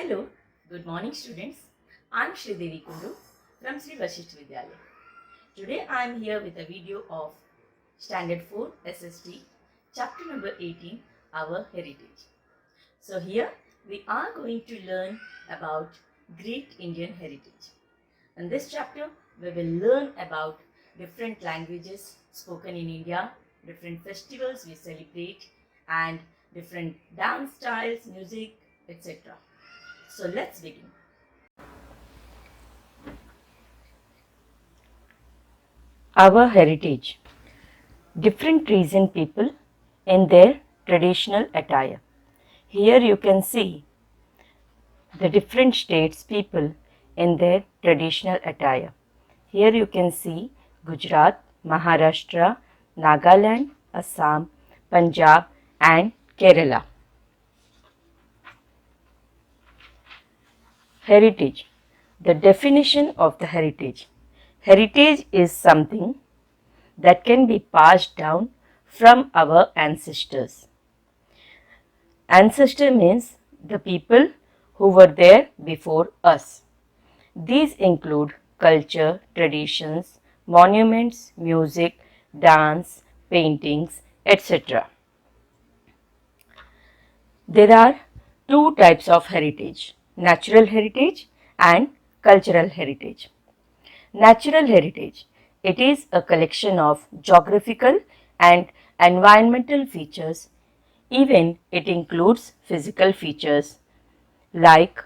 Hello, good morning students. I am Sridevi Kundu from Sri Vasishtha Vidyalaya. Today I am here with a video of Standard 4 SST chapter number 18, Our Heritage. So here we are going to learn about Great Indian Heritage. In this chapter we will learn about different languages spoken in India, different festivals we celebrate and different dance styles, music, etc. So let's begin. Our heritage. Different region people in their traditional attire. Here you can see the different states people in their traditional attire. Here you can see Gujarat, Maharashtra, Nagaland, Assam, Punjab and Kerala. Heritage. The definition of the heritage. Heritage is something that can be passed down from our ancestors. Ancestor means the people who were there before us. These include culture, traditions, monuments, music, dance, paintings, etc. There are two types of heritage, natural heritage and cultural heritage. Natural heritage. It is a collection of geographical and environmental features. Even it includes physical features like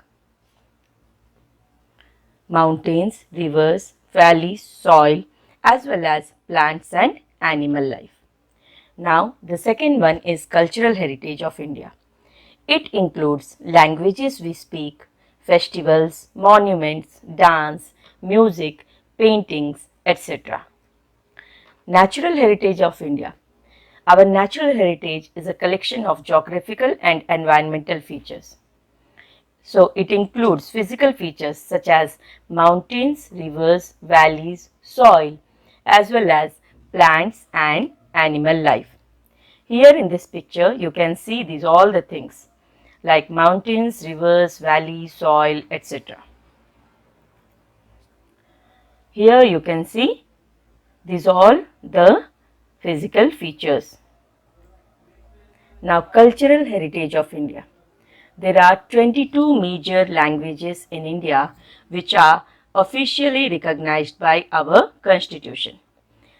mountains, rivers, valleys, soil, as well as plants and animal life. Now, the second one is cultural heritage of India. It includes languages we speak, festivals, monuments, dance, music, paintings, etc. Natural heritage of India. Our natural heritage is a collection of geographical and environmental features. So, it includes physical features such as mountains, rivers, valleys, soil, as well as plants and animal life. Here in this picture, you can see these all the things like mountains, rivers, valleys, soil, etc. Here you can see these all the physical features. Now, cultural heritage of India. There are 22 major languages in India which are officially recognized by our constitution.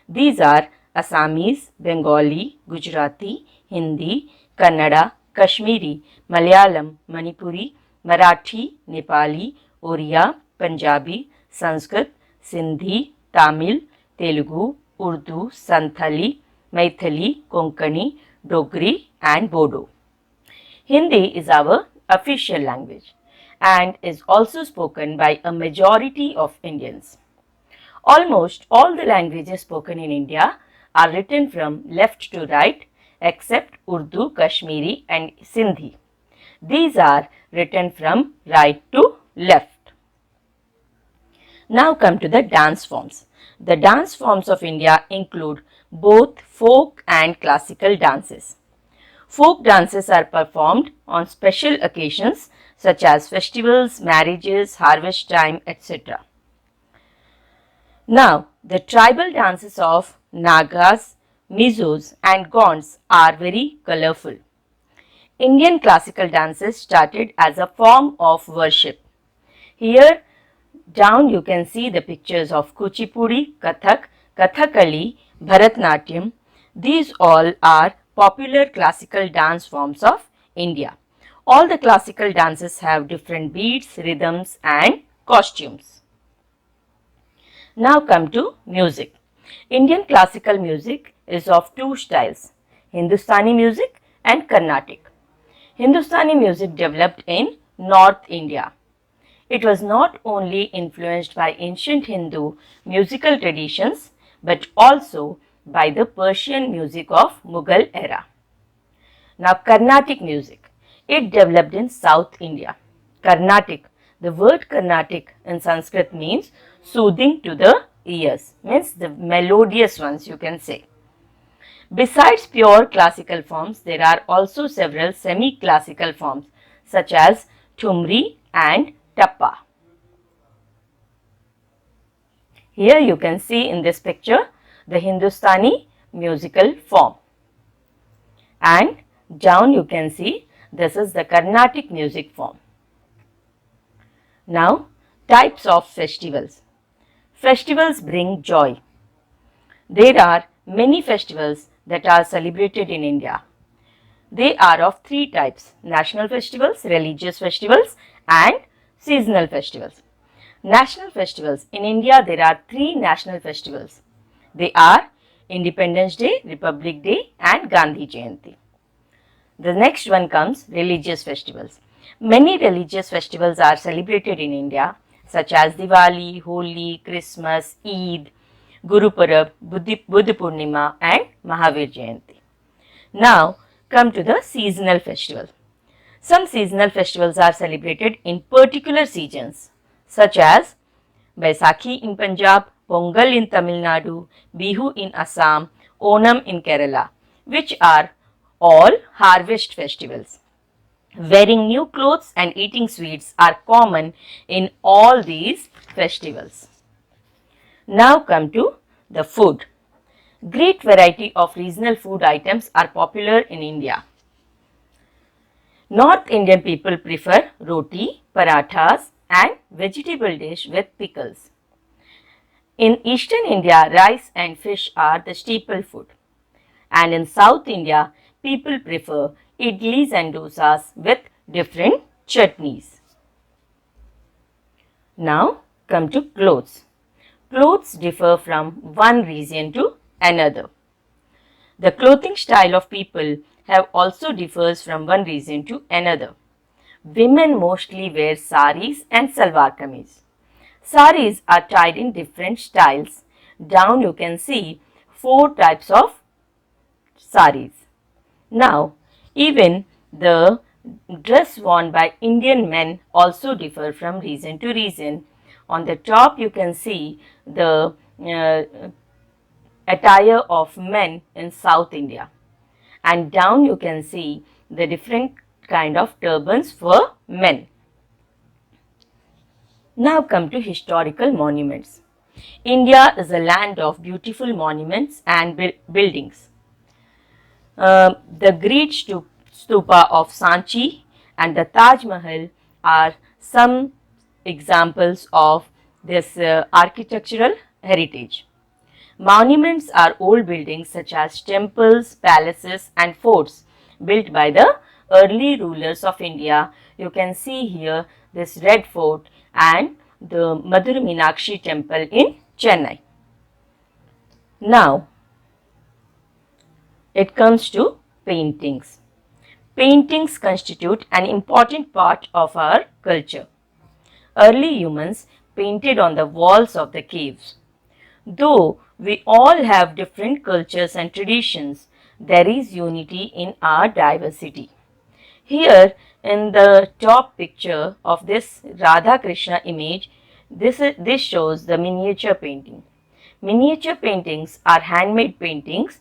These are Assamese, Bengali, Gujarati, Hindi, Kannada, Kashmiri, Malayalam, Manipuri, Marathi, Nepali, Oriya, Punjabi, Sanskrit, Sindhi, Tamil, Telugu, Urdu, Santhali, Maithili, Konkani, Dogri and Bodo. Hindi is our official language and is also spoken by a majority of Indians. Almost all the languages spoken in India are written from left to right except Urdu, Kashmiri and Sindhi. These are written from right to left. Now come to the dance forms. The dance forms of India include both folk and classical dances. Folk dances are performed on special occasions such as festivals, marriages, harvest time, etc. Now, the tribal dances of Nagas, Mizos and Gonds are very colorful. Indian classical dances started as a form of worship. Here down you can see the pictures of Kuchipudi, Kathak, Kathakali, Bharatnatyam. These all are popular classical dance forms of India. All the classical dances have different beats, rhythms and costumes. Now come to music. Indian classical music is of two styles, Hindustani music and Carnatic. Hindustani music developed in North India. It was not only influenced by ancient Hindu musical traditions but also by the Persian music of Mughal era. Now Carnatic music. It developed in South India. Carnatic. The word Carnatic in Sanskrit means soothing to the ears, means the melodious ones you can say. Besides pure classical forms, there are also several semi-classical forms such as Thumri and tappa. Here you can see in this picture the Hindustani musical form, and down you can see this is the Carnatic music form. Now, types of festivals. Festivals bring joy. There are many festivals that are celebrated in India. They are of three types: national festivals, religious festivals, and seasonal festivals. National festivals. In India, there are three national festivals. They are Independence Day, Republic Day, and Gandhi Jayanti. The next one comes religious festivals. Many religious festivals are celebrated in India, such as Diwali, Holi, Christmas, Eid, Guru Purab, Buddha Purnima, and Mahavir Jayanti. Now, come to the seasonal festival. Some seasonal festivals are celebrated in particular seasons, such as Baisakhi in Punjab, Pongal in Tamil Nadu, Bihu in Assam, Onam in Kerala, which are all harvest festivals. Wearing new clothes and eating sweets are common in all these festivals. Now come to the food. Great variety of regional food items are popular in India. North Indian people prefer roti, parathas and vegetable dish with pickles. In Eastern India, rice and fish are the staple food. And in South India, people prefer idlis and dosas with different chutneys. Now come to clothes. Clothes differ from one region to another. The clothing style of people have also differs from one region to another. Women mostly wear saris and salwar kameez. Saris are tied in different styles. Down you can see 4 types of saris. Now, even the dress worn by Indian men also differ from region to region. On the top you can see the attire of men in South India, and down you can see the different kind of turbans for men. Now come to historical monuments. India is a land of beautiful monuments and buildings. The great stupa of Sanchi and the Taj Mahal are some examples of this architectural heritage. Monuments are old buildings such as temples, palaces and forts built by the early rulers of India. You can see here this Red Fort and the Madurai Meenakshi temple in Chennai. Now, it comes to paintings. Paintings constitute an important part of our culture. Early humans painted on the walls of the caves. Though we all have different cultures and traditions, there is unity in our diversity. Here in the top picture of this Radha Krishna image, this shows the miniature painting. Miniature paintings are handmade paintings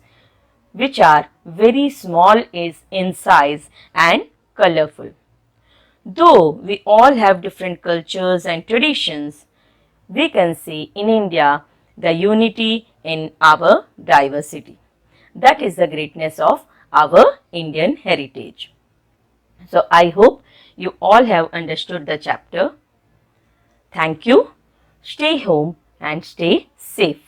which are very small in size and colorful. Though we all have different cultures and traditions, we can see in India the unity in our diversity. That is the greatness of our Indian heritage. So I hope you all have understood the chapter. Thank you. Stay home and stay safe.